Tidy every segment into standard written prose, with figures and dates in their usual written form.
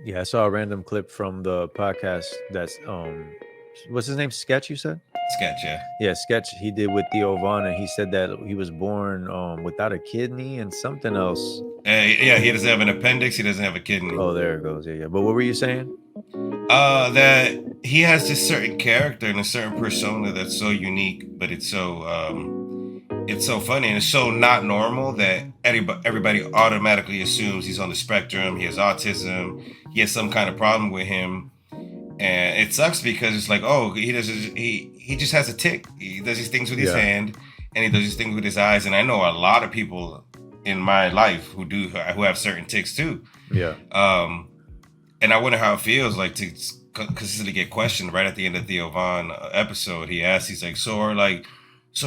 Yeah, I saw a random clip from the podcast that's what's his name? Sketch, you said? Sketch, yeah. Yeah, Sketch he did with Theo Vaughn, and he said that he was born without a kidney and something else. Yeah, he doesn't have an appendix. He doesn't have a kidney. Oh, there it goes. Yeah, yeah. But what were you saying? That he has this certain character and a certain persona that's so unique, but it's so funny and it's so not normal that everybody automatically assumes he's on the spectrum. He has autism. He has some kind of problem with him, and it sucks because it's like, oh, he just has a tick. He does these things with his Yeah. hand, and he does these things with his eyes. And I know a lot of people in my life who have certain ticks too. Yeah. And I wonder how it feels like to consistently get questioned. Right at the end of Theo Vaughn episode, he asked, he's like, so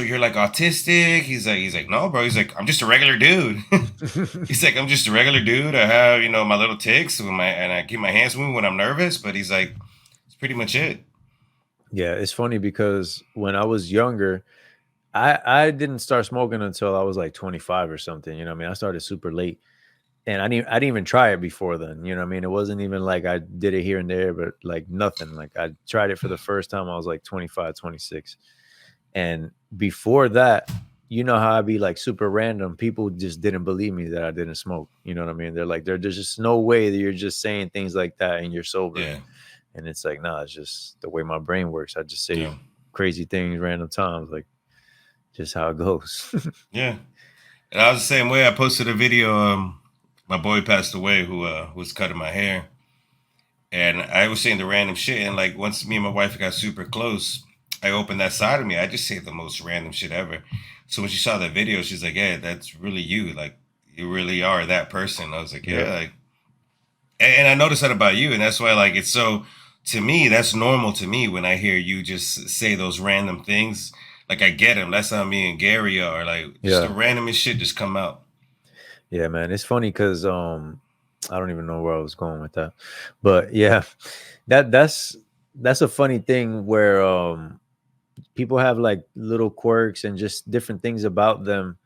you're like autistic? He's like, no, bro. He's like, I'm just a regular dude. He's like, I'm just a regular dude. I have, my little ticks and I keep my hands moving when I'm nervous. But he's like, it's pretty much it. Yeah, it's funny because when I was younger, I didn't start smoking until I was like 25 or something. You know what I mean? I started super late. And I didn't even try it before then. You know what I mean? It wasn't even like I did it here and there, but like nothing. Like I tried it for the first time. I was like 25, 26. And before that, you know how I'd be like super random. People just didn't believe me that I didn't smoke. You know what I mean? They're like, there's just no way that you're just saying things like that and you're sober. Yeah. And it's like, nah, it's just the way my brain works. I just say Yeah. crazy things random times, like just how it goes. Yeah. And I was the same way. I posted a video. My boy passed away who was cutting my hair. And I was saying the random shit. And like once me and my wife got super close, I opened that side of me. I just say the most random shit ever. So when she saw that video, she's like, "Yeah, that's really you. Like, you really are that person." I was like, "Yeah." Yeah. Like, and I noticed that about you, and that's why, like, it's so to me that's normal to me when I hear you just say those random things. Like, I get them. That's how me and Gary are. Like, just the Yeah. randomest shit just come out. Yeah, man. It's funny because I don't even know where I was going with that. But yeah, that's a funny thing where people have like little quirks and just different things about them,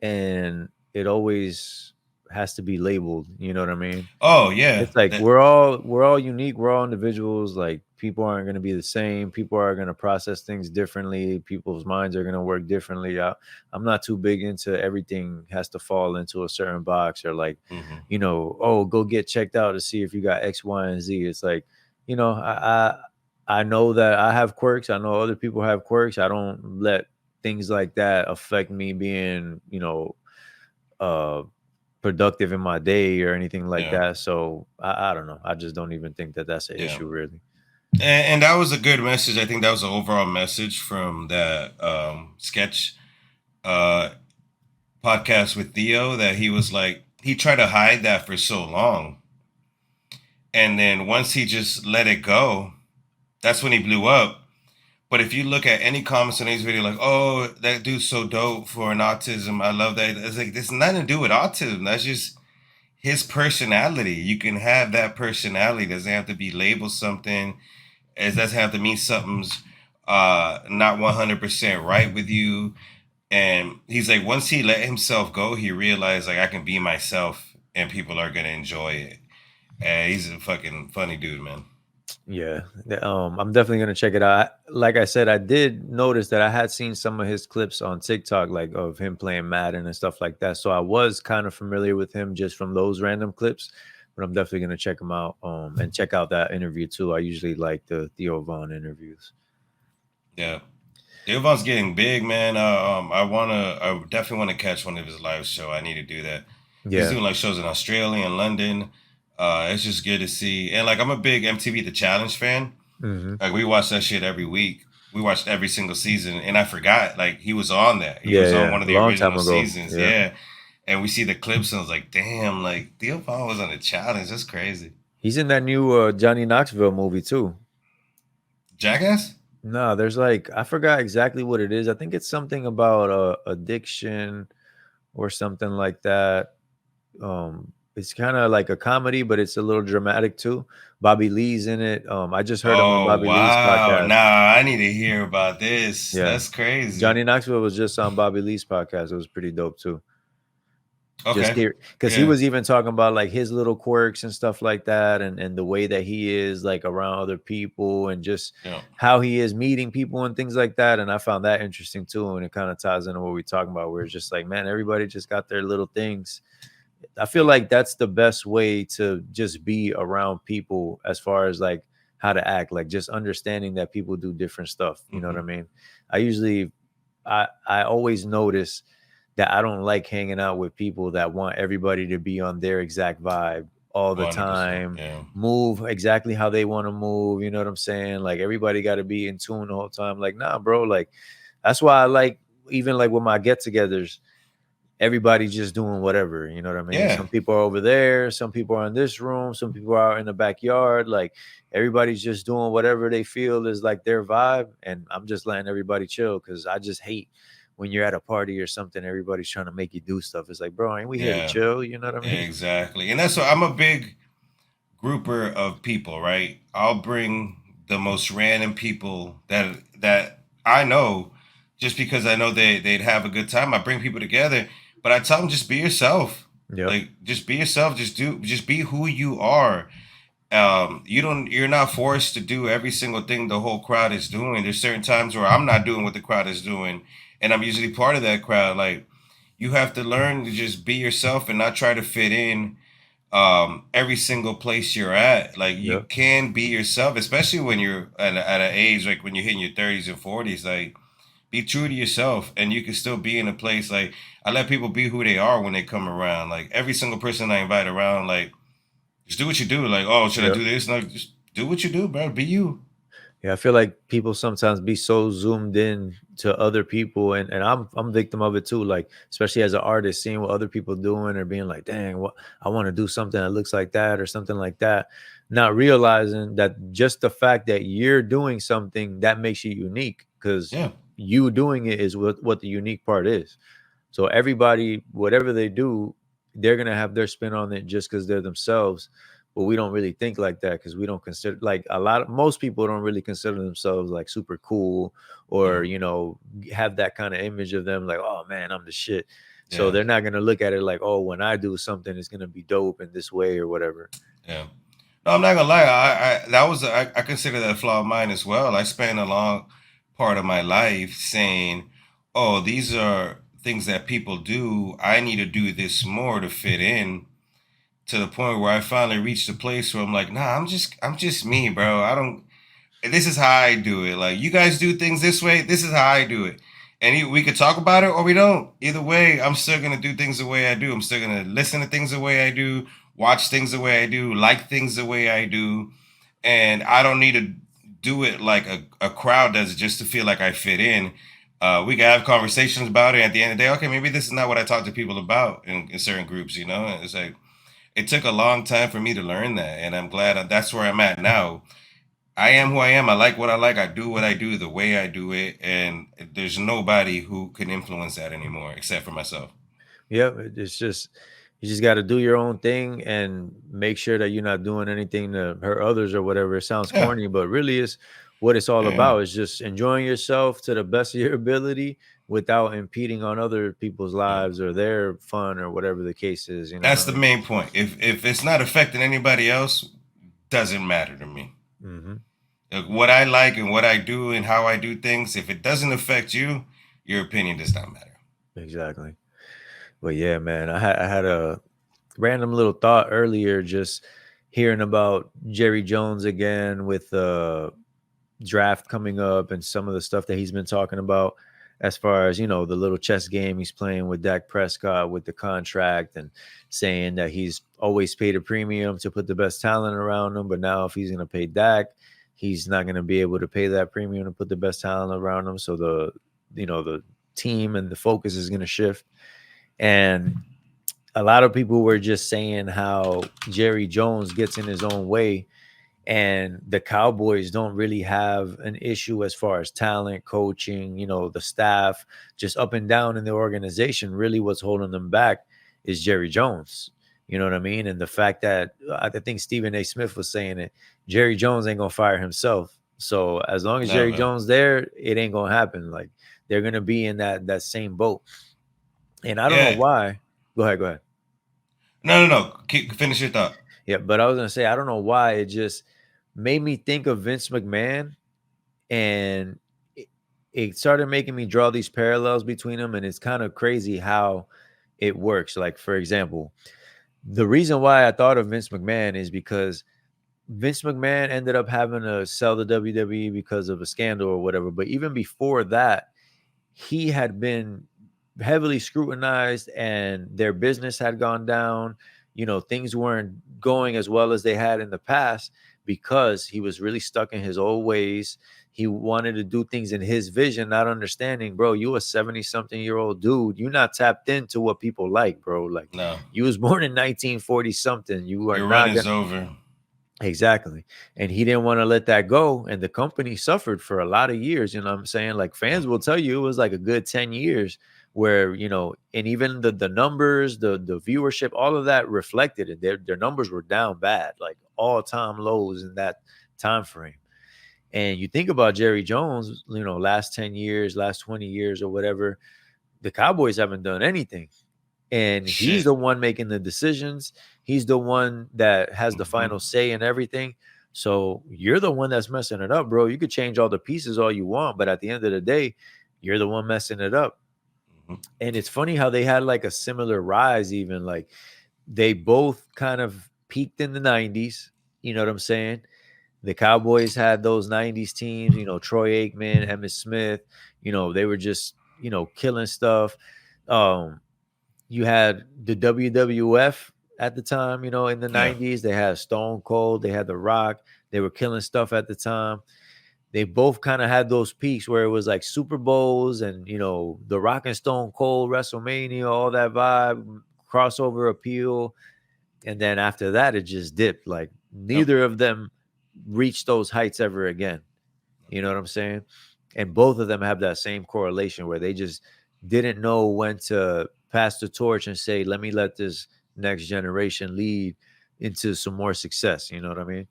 and it always has to be labeled, you know what I mean? Oh yeah, It's like that we're all unique, we're all individuals. Like people aren't going to be the same. People are going to process things differently. People's minds are going to work differently. I'm not too big into everything has to fall into a certain box or like, hmm oh, go get checked out to see if you got X, Y, and Z. It's like, I know that I have quirks. I know other people have quirks. I don't let things like that affect me being, uh productive in my day or anything like yeah, that. So I don't know. I just don't even think that that's an yeah. issue, really. And that was a good message. I think that was the overall message from that sketch uh, podcast with Theo. That he was like he tried to hide that for so long, and then once he just let it go, that's when he blew up. But if you look at any comments on his video, like, "Oh, that dude's so dope for an autism. I love that." It's like there's nothing to do with autism. That's just his personality. You can have that personality. It doesn't have to be labeled something. It doesn't have to mean something's not 100% right with you. And he's like, once he let himself go, he realized like I can be myself and people are gonna enjoy it. And he's a fucking funny dude, man. Yeah. I'm definitely gonna check it out. Like I said, I did notice that I had seen some of his clips on TikTok, like of him playing Madden and stuff like that. So I was kind of familiar with him just from those random clips. But I'm definitely gonna check him out, and check out that interview too. I usually like the Theo Vaughn interviews. Yeah. Ilvan's getting big, man. I definitely want to catch one of his live show. I need to do that. He's Yeah. doing like shows in Australia and London. It's just good to see. And like, I'm a big MTV The Challenge fan. Hmm. Like, we watch that shit every week. We watched every single season, and I forgot like he was on that. He Yeah, was on yeah. one of A the long time original ago. seasons, Yeah. yeah. And we see the clips, and I was like, damn, like Theo Vaughn was on the challenge. That's crazy. He's in that new Johnny Knoxville movie too. Jackass? No, there's like I forgot exactly what it is. I think it's something about addiction or something like that. It's kind of like a comedy, but it's a little dramatic too. Bobby Lee's in it. I just heard him on Oh Bobby Lee's wow! podcast. Nah, I need to hear about this. Yeah, That's crazy. Johnny Knoxville was just on Bobby Lee's podcast. It was pretty dope too. Just Okay. here, because he Yeah. was even talking about like his little quirks and stuff like that, and the way that he is like around other people, and just Yeah. how he is meeting people and things like that. And I found that interesting too, and it kind of ties into what we're talking about, where it's just like, man, everybody just got their little things. I feel Yeah. like that's the best way to just be around people, as far as like how to act, like just understanding that people do different stuff. You know what I Hmm. mean? I usually, I always notice that I don't like hanging out with people that want everybody to be on their exact vibe all the 100%. time, Yeah. move exactly how they want to move. You know what I'm saying? Like everybody got to be in tune the whole time. Like, nah, bro. Like that's why I like, even like with my get-togethers, everybody's just doing whatever. You know what I mean? Yeah. Some people are over there, some people are in this room, some people are in the backyard. Like everybody's just doing whatever they feel is like their vibe, and I'm just letting everybody chill, because I just hate when you're at a party or something, everybody's trying to make you do stuff. It's like, bro, ain't we here to Yeah. chill? You know what I mean? Exactly. And that's what I'm a big grouper of people, right? I'll bring the most random people that I know, just because I know they'd have a good time. I bring people together, but I tell them, just be yourself. Yep. Like, just be yourself. Just be who you are. You're not forced to do every single thing the whole crowd is doing. There's certain times where I'm not doing what the crowd is doing, and I'm usually part of that crowd. Like, you have to learn to just be yourself and not try to fit in every single place you're at. Like, you Yep. can be yourself, especially when you're at an age like when you're hitting your 30s and 40s. Like, be true to yourself, and you can still be in a place. Like, I let people be who they are when they come around. Like, every single person I invite around, like, just do what you do. Like, oh, should I Yep. do this? Like, just do what you do, bro. Be you. Yeah, I feel like people sometimes be so zoomed in to other people, and I'm victim of it too. Like especially as an artist, seeing what other people doing, or being like, dang, what, I want to do something that looks like that or something like that. Not realizing that just the fact that you're doing something that makes you unique, because Yeah, you doing it is what the unique part is. So everybody, whatever they do, they're gonna have their spin on it just because they're themselves. But we don't really think like that, because we don't consider, like a lot of most people don't really consider themselves like super cool, or yeah, have that kind of image of them like, oh man, I'm the shit. So yeah, they're not gonna look at it like, oh, when I do something, it's gonna be dope in this way or whatever. yeah. No, I'm not gonna lie. I consider that a flaw of mine as well. I spent a long part of my life saying, "Oh, these are things that people do. I need to do this more to fit in." To the point where I finally reached a place where I'm like, "Nah, I'm just me, bro. I don't. This is how I do it. Like, you guys do things this way. This is how I do it. And we could talk about it or we don't. Either way, I'm still gonna do things the way I do. I'm still gonna listen to things the way I do, watch things the way I do, like things the way I do, and I don't need to do it like a crowd does just to feel like I fit in. We can have conversations about it. At the end of the day, okay, maybe this is not what I talk to people about in certain groups. You know, it's like it took a long time for me to learn that, and I'm glad that's where I'm at now. I am who I am. I like what I like. I do what I do the way I do it, and there's nobody who can influence that anymore except for myself. Yeah, it's just, you just got to do your own thing and make sure that you're not doing anything to hurt others or whatever. It sounds Yeah, corny, but really is what it's all yeah. about. Is just enjoying yourself to the best of your ability without impeding on other people's Yeah. lives or their fun or whatever the case is. You know what That's I the mean? main point. If it's not affecting anybody else, doesn't matter to me. Hmm. Like, what I like and what I do and how I do things, if it doesn't affect you, your opinion does not matter. Exactly. But yeah, man, I had a random little thought earlier, just hearing about Jerry Jones again with draft coming up and some of the stuff that he's been talking about, as far as the little chess game he's playing with Dak Prescott with the contract, and saying that he's always paid a premium to put the best talent around him, but now if he's going to pay Dak, he's not going to be able to pay that premium to put the best talent around him. So the team and the focus is going to shift. And a lot of people were just saying how Jerry Jones gets in his own way, and the Cowboys don't really have an issue as far as talent, coaching, the staff, just up and down in the organization. Really, what's holding them back is Jerry Jones. You know what I mean? And the fact that I think Stephen A. Smith was saying it, Jerry Jones ain't gonna fire himself. So as long as Jerry Never. Jones there, it ain't gonna happen. Like they're gonna be in that same boat. And I don't know Yeah, why. Go ahead, go ahead. No. Finish your thought. Yeah, but I was gonna say I don't know why it just made me think of Vince McMahon, and it started making me draw these parallels between them, and it's kind of crazy how it works. Like for example, the reason why I thought of Vince McMahon is because Vince McMahon ended up having to sell the WWE because of a scandal or whatever. But even before that, he had been heavily scrutinized and their business had gone down. You know, things weren't going as well as they had in the past because he was really stuck in his old ways. He wanted to do things in his vision, not understanding, bro, you a 70 something year old dude. You not tapped into what people like, bro. Like No, you was born in 1940 something. You are your run not is gonna. over. Exactly. And he didn't want to let that go. And the company suffered for a lot of years. You know what I'm saying? Like Yeah. fans will tell you it was like a good 10 years where, you know, and even the numbers, the viewership, all of that reflected it. Their numbers were down bad, like all-time lows in that time frame. And you think about Jerry Jones, you know, last 10 years, last 20 years or whatever, the Cowboys haven't done anything, and he's Shit. the one making the decisions. He's the one that has the Hmm. final say in everything. So you're the one that's messing it up, bro. You could change all the pieces all you want, but at the end of the day, you're the one messing it up. Hmm. And it's funny how they had like a similar rise, even like they both kind of peaked in the 90s. You know what I'm saying? The Cowboys had those 90s teams, you know, Troy Aikman, Emmitt Smith, you know, they were just, you know, killing stuff. Um, you had the WWF at the time, you know, in the Yeah. 90s. They had Stone Cold, they had The Rock, they were killing stuff at the time. They both kind of had those peaks where it was like Super Bowls and, you know, The Rock and Stone Cold, WrestleMania, all that vibe, crossover appeal. And then after that, it just dipped. Like Yep. neither of them reached those heights ever again. You know what I'm saying? And both of them have that same correlation where they just didn't know when to pass the torch and say, let me let this next generation lead into some more success. You know what I mean?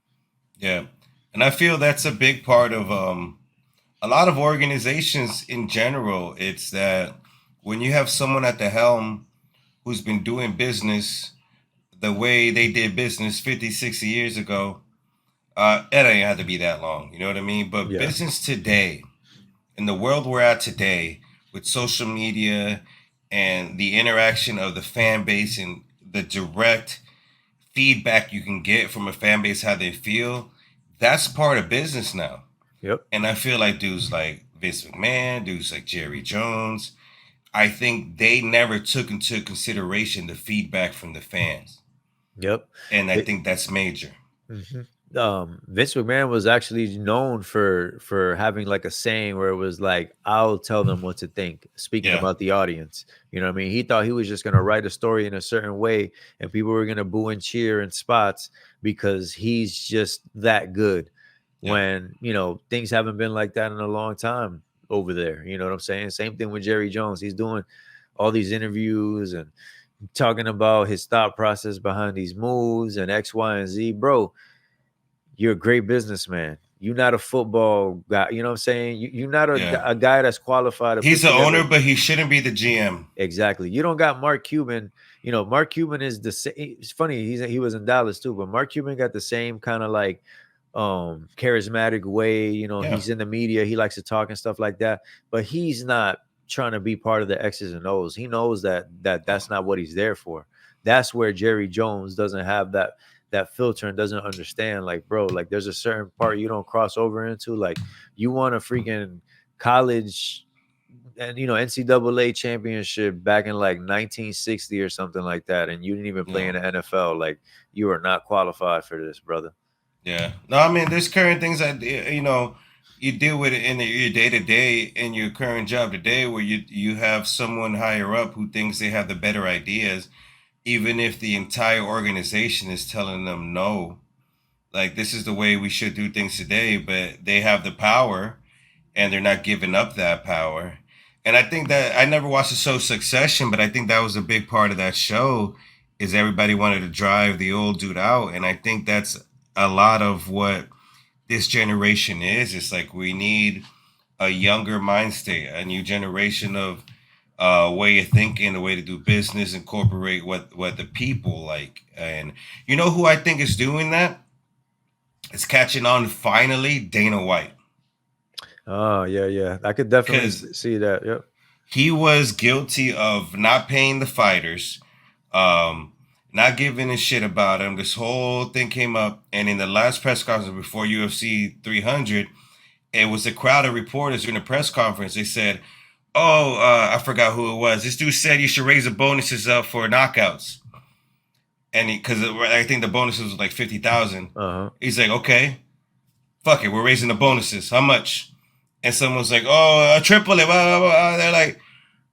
Yeah. And I feel that's a big part of a lot of organizations in general. It's that when you have someone at the helm who's been doing business the way they did business 50, 60 years ago, it ain't have to be that long. You know what I mean? But Yeah. business today, in the world we're at today, with social media and the interaction of the fan base and the direct feedback you can get from a fan base, how they feel, that's part of business now. Yep. And I feel like dudes like Vince McMahon, dudes like Jerry Jones, I think they never took into consideration the feedback from the fans. Yep. And I It, think that's major. mhm. Vince McMahon was actually known for having like a saying where it was like, "I'll tell them what to think." Speaking Yeah. about the audience, you know what I mean? He thought he was just gonna write a story in a certain way, and people were gonna boo and cheer in spots because he's just that good. Yeah. When you know things haven't been like that in a long time over there. You know what I'm saying? Same thing with Jerry Jones. He's doing all these interviews and talking about his thought process behind these moves and X, Y, and Z, bro. You're a great businessman. You're not a football guy. You know what I'm saying? You're not Yeah. a guy that's qualified to He's put the owner, together. but he shouldn't be the GM. Exactly. You don't got Mark Cuban. You know, Mark Cuban is the same. It's funny. He was in Dallas too, but Mark Cuban got the same kind of like charismatic way. You know, Yeah. he's in the media. He likes to talk and stuff like that. But he's not trying to be part of the X's and O's. He knows that No. that's not what he's there for. That's where Jerry Jones doesn't have that filter and doesn't understand. Like, bro, like there's a certain part you don't cross over into. Like, you want a freaking college and you know NCAA championship back in like 1960 or something like that, and you didn't even play in No. the NFL. Like you are not qualified for this, brother. Yeah. No, I mean, there's current things that, you deal with it in your day to day in your current job today where you have someone higher up who thinks they have the better ideas, even if the entire organization is telling them no. Like, this is the way we should do things today, but they have the power and they're not giving up that power. And I think that I never watched the show Succession, but I think that was a big part of that show is everybody wanted to drive the old dude out. And I think that's a lot of what this generation is. It's like we need a younger mind state, a new generation of way of thinking, the way to do business, incorporate what the people like. And you know who I think is doing that? It's catching on finally, Dana White. Oh, yeah, yeah. I could definitely Because see that. Yep. he was guilty of not paying the fighters, um, not giving a shit about them. This whole thing came up, and in the last press conference before UFC 300, it was a crowd of reporters during the press conference. They said, "Oh, I forgot who it was. This dude said you should raise the bonuses up for knockouts." And because I think the bonuses was like 50,000. Uh-huh. He's like, okay, fuck it, we're raising the bonuses. How much? And someone's like, oh, triple it. Blah, blah, blah. They're like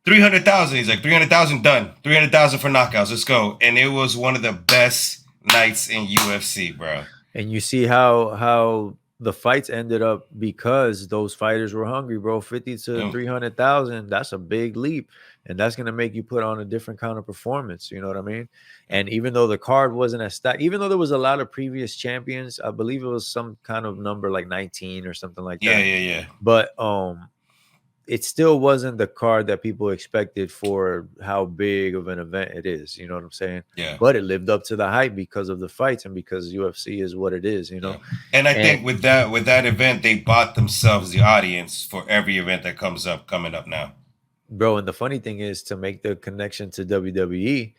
300,000. He's like 300,000 done. 300,000 for knockouts. Let's go. And it was one of the best nights in UFC, bro. And you see how the fights ended up because those fighters were hungry, bro. 50 to 300,000, that's a big leap. And that's going to make you put on a different kind of performance. You know what I mean? And even though the card wasn't as stacked, even though there was a lot of previous champions, I believe it was some kind of number like 19 or something like that. Yeah. But it still wasn't the card that people expected for how big of an event it is. You know what I'm saying? Yeah. But it lived up to the hype because of the fights and because UFC is what it is, you know? Yeah. And I think with that event, they bought themselves the audience for every event that coming up now. Bro, and the funny thing is, to make the connection to WWE,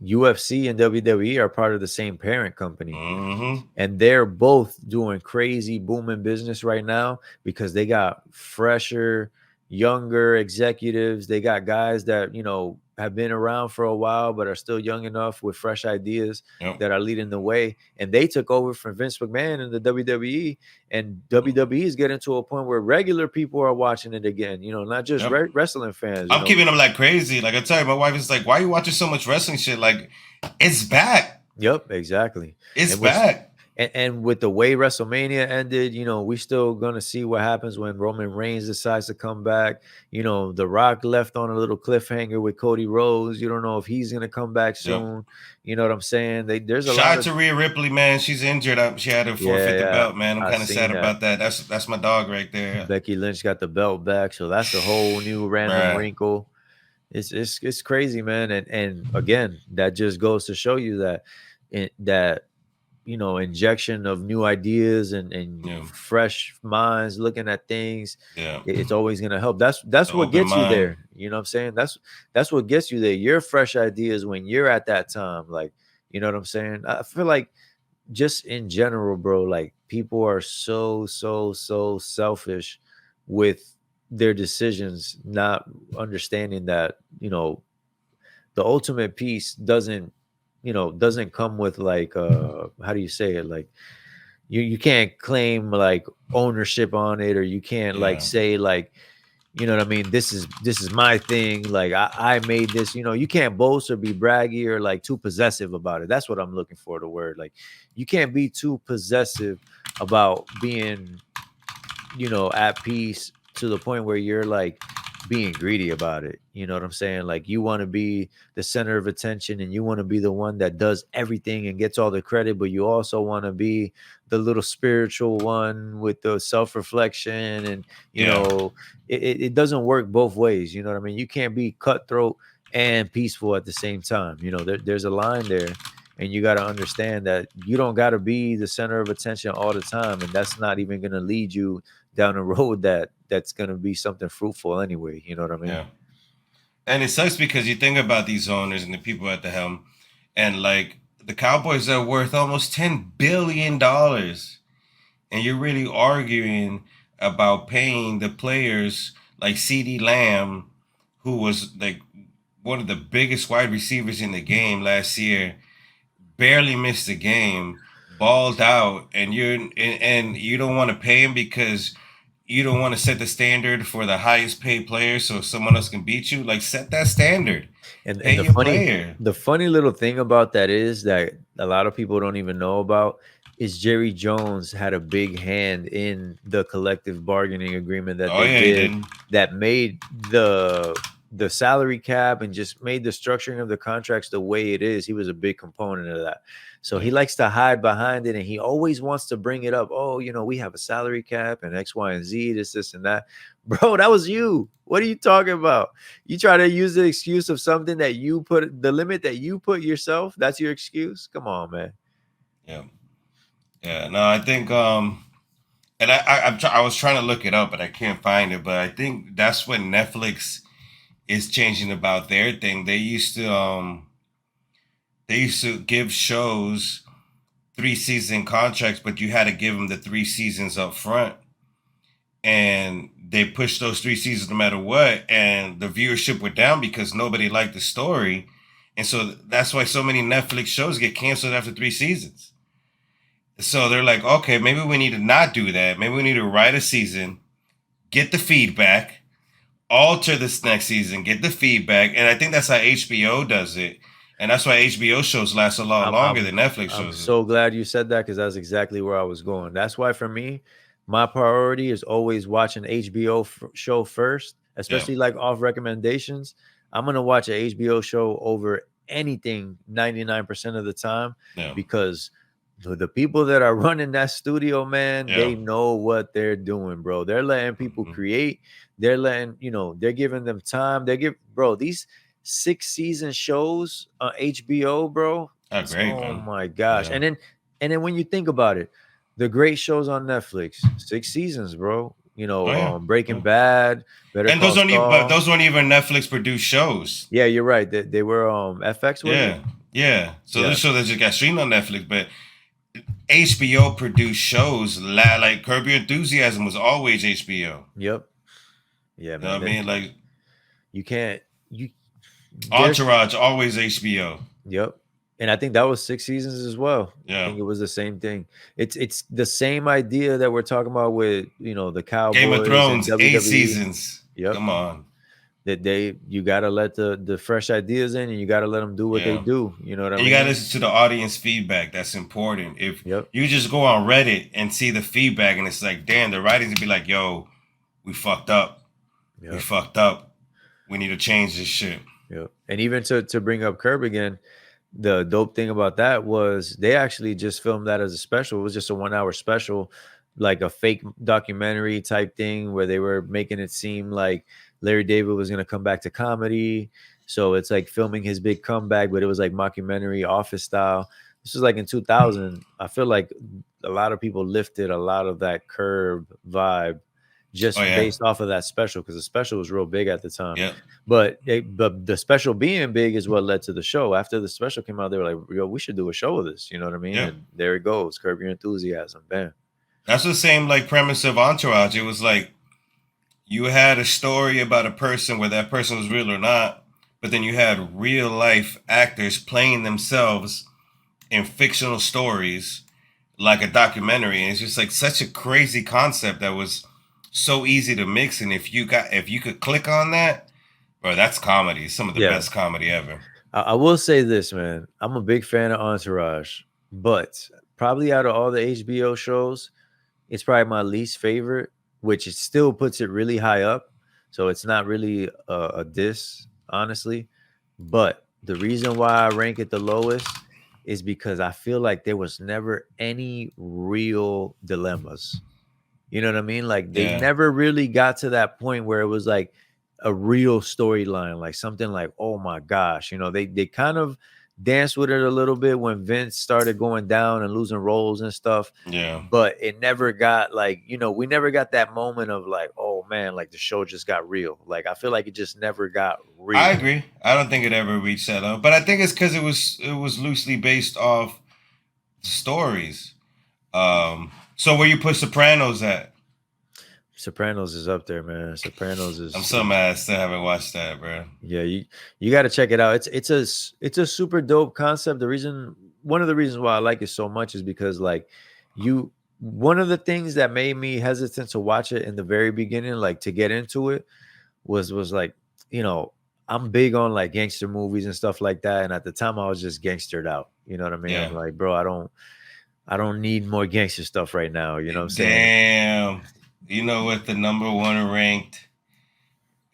UFC and WWE are part of the same parent company. Mm-hmm. And they're both doing crazy booming business right now because they got fresher, younger executives. They got guys that, you know, have been around for a while but are still young enough with fresh ideas that are leading the way. And they took over from Vince McMahon in the WWE, and WWE is getting to a point where regular people are watching it again, you know, not just wrestling fans. I'm keeping them like crazy. Like I tell you, my wife is like, why are you watching so much wrestling shit? Like, it's back. Yep, exactly. It's back. And with the way WrestleMania ended, you know, we still gonna see what happens when Roman Reigns decides to come back. You know, The Rock left on a little cliffhanger with Cody Rhodes. You don't know if he's gonna come back soon. Yep. You know what I'm saying? There's a lot of to Rhea Ripley, man. She's injured. She had to forfeit the belt, man. I'm kind of sad about that. That's my dog right there. Becky Lynch got the belt back, so that's a whole new random wrinkle. It's crazy, man. And again, that just goes to show you that you know, injection of new ideas and fresh minds looking at things, it's always going to help. That's what gets you there. You know what I'm saying? That's what gets you there. Your fresh ideas when you're at that time. Like, you know what I'm saying? I feel like just in general, bro, like people are so selfish with their decisions, not understanding that, you know, the ultimate peace doesn't come with like how do you say it, like you can't claim like ownership on it, or you can't like say like, you know what I mean, this is my thing, like I made this, you know, you can't boast or be braggy or like too possessive about it. That's what I'm looking for, the word. Like you can't be too possessive about being, you know, at peace to the point where you're like being greedy about it. You know what I'm saying? Like you want to be the center of attention and you want to be the one that does everything and gets all the credit, but you also want to be the little spiritual one with the self-reflection. And you know, it doesn't work both ways. You know what I mean? You can't be cutthroat and peaceful at the same time. You know, there's a line there, and you got to understand that you don't got to be the center of attention all the time, and that's not even going to lead you down a road that's going to be something fruitful anyway. You know what I mean? Yeah. And it sucks because you think about these owners and the people at the helm, and like the Cowboys are worth almost $10 billion. And you're really arguing about paying the players like CeeDee Lamb, who was like one of the biggest wide receivers in the game last year, barely missed the game, balled out, and you don't want to pay him because you don't want to set the standard for the highest paid player so someone else can beat you. Like, set that standard. And the funny little thing about that is that a lot of people don't even know about is Jerry Jones had a big hand in the collective bargaining agreement that they did that made the the salary cap and just made the structuring of the contracts the way it is. He was a big component of that. So he likes to hide behind it, and he always wants to bring it up. Oh, we have a salary cap and X, Y, and Z, this, and that. Bro, that was you. What are you talking about? You try to use the excuse of something that you put, the limit that you put yourself. That's your excuse? Come on, man. Yeah. Yeah. No, I think and I was trying to look it up, but I can't find it. But I think that's what Netflix is changing about their thing. They used to give shows 3-season contracts, but you had to give them the 3 seasons up front. And they pushed those 3 seasons no matter what, and the viewership went down because nobody liked the story. And so that's why so many Netflix shows get canceled after 3 seasons. So they're like, okay, maybe we need to not do that. Maybe we need to write a season, get the feedback, alter this next season, get the feedback. And I think that's how HBO does it. And that's why HBO shows last a lot longer than Netflix shows. I'm so glad you said that, because that's exactly where I was going. That's why for me, my priority is always watching HBO show first, especially like off recommendations. I'm going to watch an HBO show over anything 99% of the time, because the people that are running that studio, man, they know what they're doing, bro. They're letting people create. They're letting, they're giving them time. Bro, these 6-season shows on HBO, bro. Great, man. My gosh. Yeah. And then when you think about it, the great shows on Netflix, 6 seasons, bro. Breaking Bad, Better and Call Saul. But those weren't even Netflix produced shows. Yeah, you're right. They were FX. Yeah. So this show that just got streamed on Netflix, but HBO produced shows like Curb Your Enthusiasm was always HBO. Yep. Yeah, man. You know what I mean? Like, Entourage, always HBO. Yep. And I think that was 6 seasons as well. Yeah. I think it was the same thing. It's the same idea that we're talking about with, the Cowboys. Game of Thrones, 8 seasons. Yep. Come on. That you got to let the fresh ideas in, and you got to let them do what they do. You know what I mean? You got to listen to the audience feedback. That's important. If you just go on Reddit and see the feedback, and it's like, damn, the writers would be like, yo, we fucked up. Yep. We fucked up. We need to change this shit. Yep. And even to bring up Curb again, the dope thing about that was they actually just filmed that as a special. It was just a 1-hour special, like a fake documentary type thing where they were making it seem like Larry David was going to come back to comedy. So it's like filming his big comeback, but it was like mockumentary, Office style. This was like in 2000. I feel like a lot of people lifted a lot of that Curb vibe just based off of that special, because the special was real big at the time. Yeah. But the special being big is what led to the show. After the special came out, they were like, yo, we should do a show of this. You know what I mean? Yeah. And there it goes. Curb Your Enthusiasm. Bam. That's the same like premise of Entourage. It was like you had a story about a person, whether that person was real or not, but then you had real life actors playing themselves in fictional stories like a documentary. And it's just like such a crazy concept that was so easy to mix. And if you could click on that, bro, that's comedy. Some of the best comedy ever. I will say this, man. I'm a big fan of Entourage, but probably out of all the HBO shows, it's probably my least favorite, which it still puts it really high up. So it's not really a diss, honestly. But the reason why I rank it the lowest is because I feel like there was never any real dilemmas. You know what I mean? Like they never really got to that point where it was like a real storyline, like something like, oh my gosh, they kind of danced with it a little bit when Vince started going down and losing roles and stuff. Yeah. But it never got like, we never got that moment of like, oh man, like the show just got real. Like I feel like it just never got real. I agree. I don't think it ever reached that level, but I think it's because it was loosely based off stories. So where you put Sopranos at? Sopranos is up there, man. Sopranos is. I'm so mad I still haven't watched that, bro. Yeah, you got to check it out. It's a super dope concept. One of the reasons why I like it so much is because like one of the things that made me hesitant to watch it in the very beginning, like to get into it, was like, I'm big on like gangster movies and stuff like that. And at the time I was just gangstered out. You know what I mean? Yeah. I'm like, bro, I don't need more gangster stuff right now. You know what I'm saying? Damn. You know what the number one ranked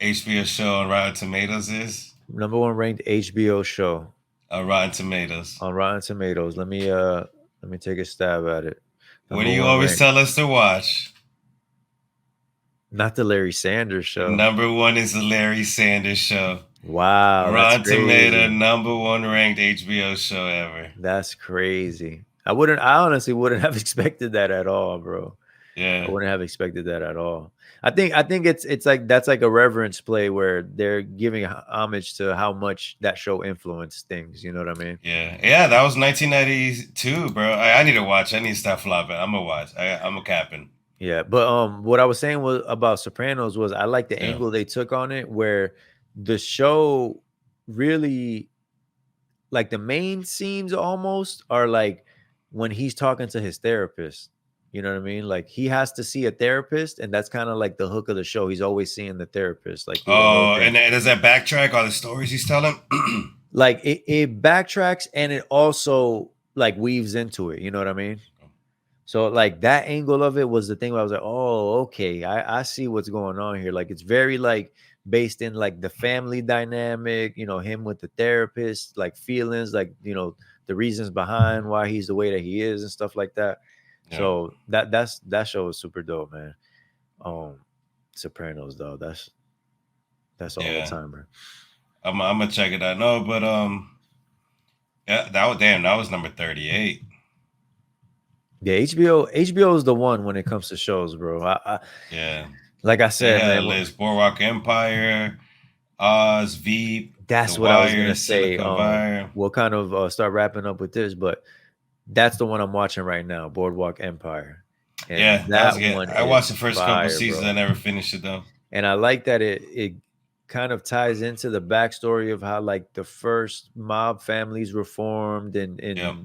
HBO show on Rotten Tomatoes is? Number one ranked HBO show Rotten Tomatoes. on Rotten Tomatoes. Let me take a stab at it. What do Number you one always ranked. tell us to watch? Not the Larry Sanders Show. Number one is the Larry Sanders Show. Wow, that's Rotten Tomato, crazy. number one ranked HBO show ever. That's crazy. I honestly wouldn't have expected that at all, bro. I Yeah, wouldn't have expected that at all. I think it's like that's like a reverence play where they're giving homage to how much that show influenced things. You know what I mean? yeah. That was 1992, bro. I need to watch. I need to stop flopping. I'm gonna watch. I'm a capping. Yeah, but what I was saying was about Sopranos was I like the Yeah. angle they took on it, where the show really like the main scenes almost are like when he's talking to his therapist. You know what I mean? Like he has to see a therapist, and that's kind of like the hook of the show. He's always seeing the therapist, like through the whole Oh, thing. and does that backtrack all the stories he's telling? Like it backtracks and it also like weaves into it. You know what I mean? So like that angle of it was the thing where I was like, oh, okay, I see what's going on here. Like it's very like based in like the family dynamic, him with the therapist, like feelings, like the reasons behind why he's the way that he is and stuff like that. Yeah, So that show is super dope, man. Um, Sopranos though, that's a all yeah. timer. I'm gonna check it out. No, but yeah, that was number 38. Yeah, HBO is the one when it comes to shows, bro. Yeah, Like I they said, had a man, list: Boardwalk Empire, Oz, Veep, The that's what I was Wire, gonna say. Silicon Valley. We'll kind of start wrapping up with this, but that's the one I'm watching right now, Boardwalk Empire, and Yeah, that was that good. one I watched is the first couple fire, seasons. bro. I never finished it though. And I like that it kind of ties into the backstory of how like the first mob families were formed and Yep.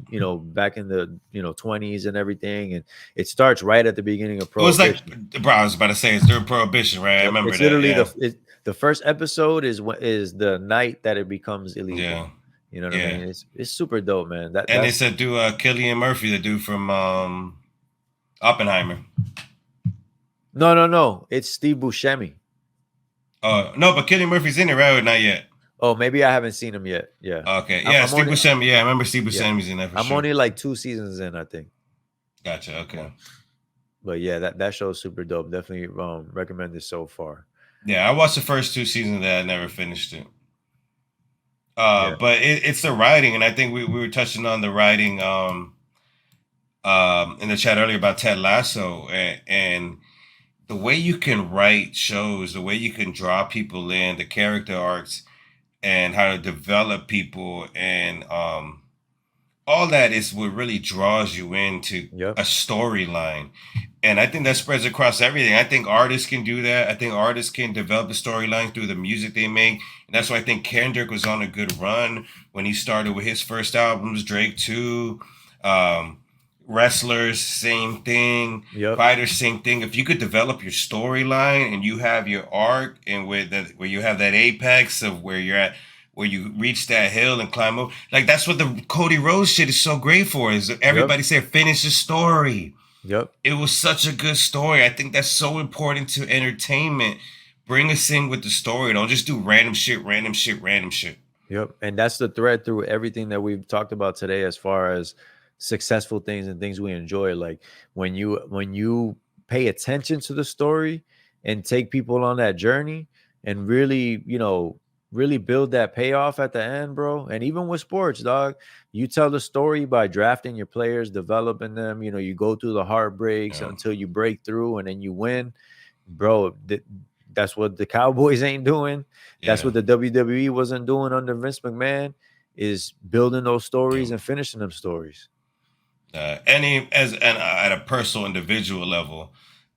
back in the 20s and everything, and it starts right at the beginning of It was like, Prohibition. bro, I was about to say it's during Prohibition, right? I Yep. remember It's that. literally Yeah, the first episode is the night that it becomes illegal. yeah, You know what I yeah. mean? It's super dope, man. That And they that's said do Killian Murphy, the dude from Oppenheimer. no. It's Steve Buscemi. No, but Killian Murphy's in it, right? Or not yet. Oh, maybe I haven't seen him yet. Yeah. Okay, I'm, yeah, I'm Steve only Buscemi. Yeah, I remember Steve yeah. Buscemi's in that for I'm sure. only like 2 seasons in, I think. Gotcha. Okay. But yeah, that show's super dope. Definitely recommend it so far. Yeah, I watched the first 2 seasons of that. I never finished it. Yeah. But it's the writing, and I think we were touching on the writing in the chat earlier about Ted Lasso, and the way you can write shows, the way you can draw people in, the character arcs, and how to develop people, and all that is what really draws you into Yep. a storyline. And I think that spreads across everything. I think artists can do that. I think artists can develop the storyline through the music they make. And that's why I think Kendrick was on a good run when he started with his first albums, Drake too. Um, Wrestlers, same thing. Yep. Fighters, same thing. If you could develop your storyline and you have your arc and where you have that apex of where you're at, where you reach that hill and climb up. Like that's what the Cody Rhodes shit is so great for. Is Yep. everybody said finish the story. Yep. It was such a good story. I think that's so important to entertainment. Bring us in with the story. Don't just do random shit, random shit, random shit. Yep. And that's the thread through everything that we've talked about today as far as successful things and things we enjoy. Like when you pay attention to the story and take people on that journey and really, really build that payoff at the end, bro. And even with sports, dog, you tell the story by drafting your players, developing them, you go through the heartbreaks Yeah. until you break through and then you win, bro. That's what the Cowboys ain't doing. That's Yeah. what the WWE wasn't doing under Vince McMahon, is building those stories Yeah. and finishing them stories. At a personal individual level,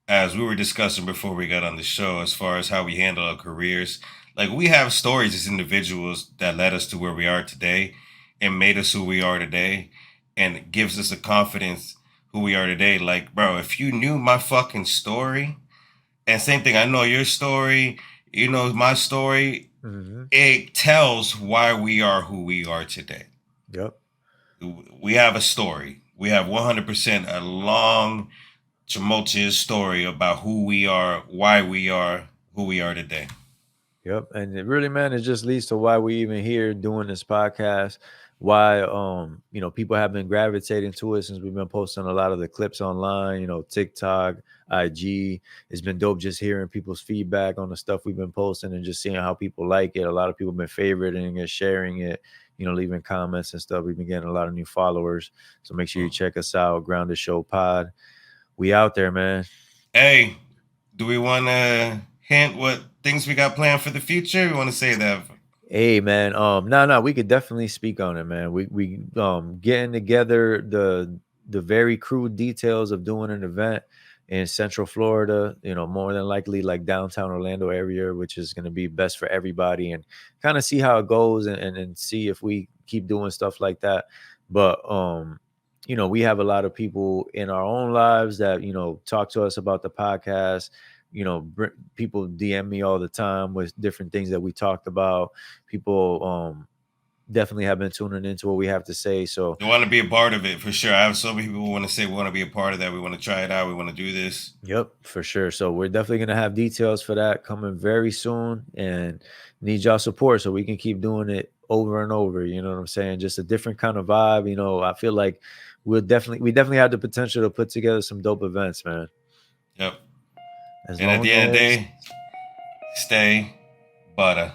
as we were discussing before we got on the show, as far as how we handle our careers, like we have stories as individuals that led us to where we are today and made us who we are today and gives us the confidence who we are today. Like, bro, if you knew my fucking story, and same thing, I know your story, you know my story, it tells why we are who we are today. Yep. We have a story. We have 100% a long, tumultuous story about who we are, why we are who we are today. Yep. And it really, man, it just leads to why we even here doing this podcast. Why people have been gravitating to it since we've been posting a lot of the clips online, TikTok, IG. It's been dope just hearing people's feedback on the stuff we've been posting and just seeing how people like it. A lot of people have been favoriting it, sharing it, leaving comments and stuff. We've been getting a lot of new followers. So make sure you check us out, Grounded Show Pod. We out there, man. Hey, do we want to hint what things we got planned for the future? We want to say that. Hey man, no, we could definitely speak on it, man. We getting together the very crude details of doing an event in Central Florida, more than likely like downtown Orlando area, which is going to be best for everybody, and kind of see how it goes and see if we keep doing stuff like that. But we have a lot of people in our own lives that talk to us about the podcast. People DM me all the time with different things that we talked about. People definitely have been tuning into what we have to say. So They want to be a part of it for sure. I have so many people who want to say we want to be a part of that. We want to try it out. We want to do this. yep, for sure. So we're definitely gonna have details for that coming very soon, and need y'all support so we can keep doing it over and over. You know what I'm saying? Just a different kind of vibe. I feel like we definitely have the potential to put together some dope events, man. Yep. As And at long the end of the as day, stay butter.